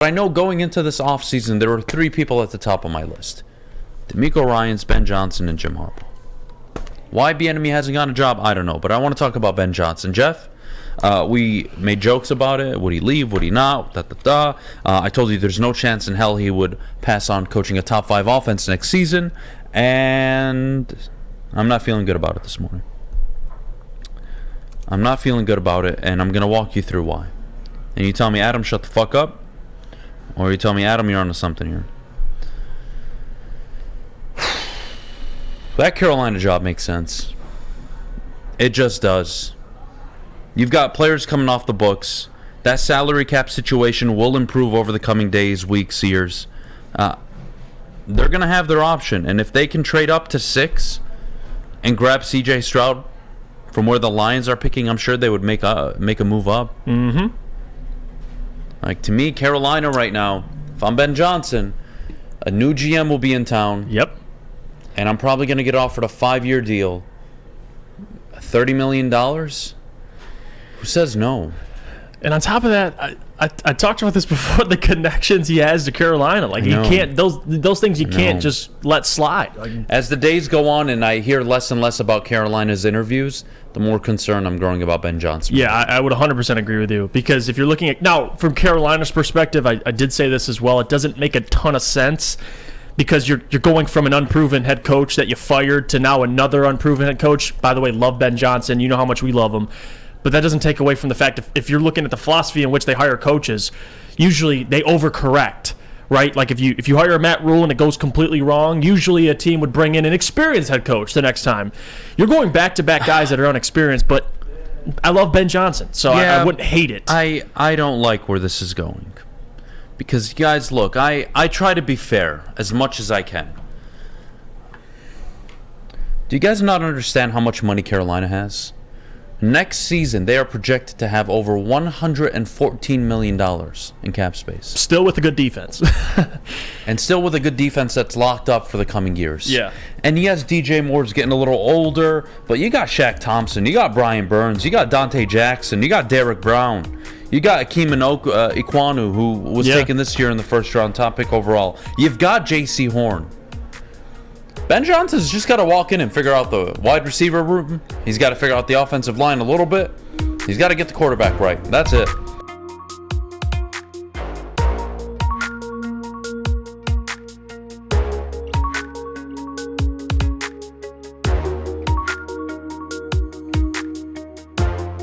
I know going into this offseason, there were 3 people at the top of my list. D'Amico Ryans, Ben Johnson, and Jim Harbaugh. Why Bieniemy hasn't gotten a job, I don't know. But I want to talk about Ben Johnson. Jeff, we made jokes about it. Would he leave? Would he not? I told you there's no chance in hell he would pass on coaching a top 5 offense next season. And I'm not feeling good about it this morning. I'm not feeling good about it, and I'm going to walk you through why. And you tell me, Adam, shut the fuck up. Or you tell me, Adam, you're onto something here. That Carolina job makes sense. It just does. You've got players coming off the books. That salary cap situation will improve over the coming days, weeks, years. They're going to have their option. And if they can trade up to 6 and grab C.J. Stroud from where the Lions are picking, I'm sure they would make a move up. Mm-hmm. Like, to me, Carolina right now, if I'm Ben Johnson, a new GM will be in town. Yep. And I'm probably going to get offered a 5-year deal. $30 million? Who says no? And on top of that, I talked about this before, the connections he has to Carolina. Like, you can't, those things you can't just let slide. Like, as the days go on and I hear less and less about Carolina's interviews, the more concerned I'm growing about Ben Johnson. Yeah, I would 100% agree with you. Because if you're looking at, now, from Carolina's perspective, I did say this as well, it doesn't make a ton of sense because you're going from an unproven head coach that you fired to now another unproven head coach. By the way, love Ben Johnson. You know how much we love him. But that doesn't take away from the fact if you're looking at the philosophy in which they hire coaches, usually they overcorrect, right? Like if you hire Matt Rule and it goes completely wrong, usually a team would bring in an experienced head coach the next time. You're going back-to-back guys that are unexperienced, but I love Ben Johnson, so I wouldn't hate it. I don't like where this is going. Because, guys, look, I try to be fair as much as I can. Do you guys not understand how much money Carolina has? Next season, they are projected to have over $114 million in cap space. Still with a good defense. And still with a good defense that's locked up for the coming years. Yeah. And yes, DJ Moore's getting a little older, but you got Shaq Thompson, you got Brian Burns, you got Dante Jackson, you got Derrick Brown, you got Akeem Ikwanu, who was taken this year in the first round, top pick overall. You've got J.C. Horn. Ben Johnson's just got to walk in and figure out the wide receiver room. He's got to figure out the offensive line a little bit. He's got to get the quarterback right. That's it.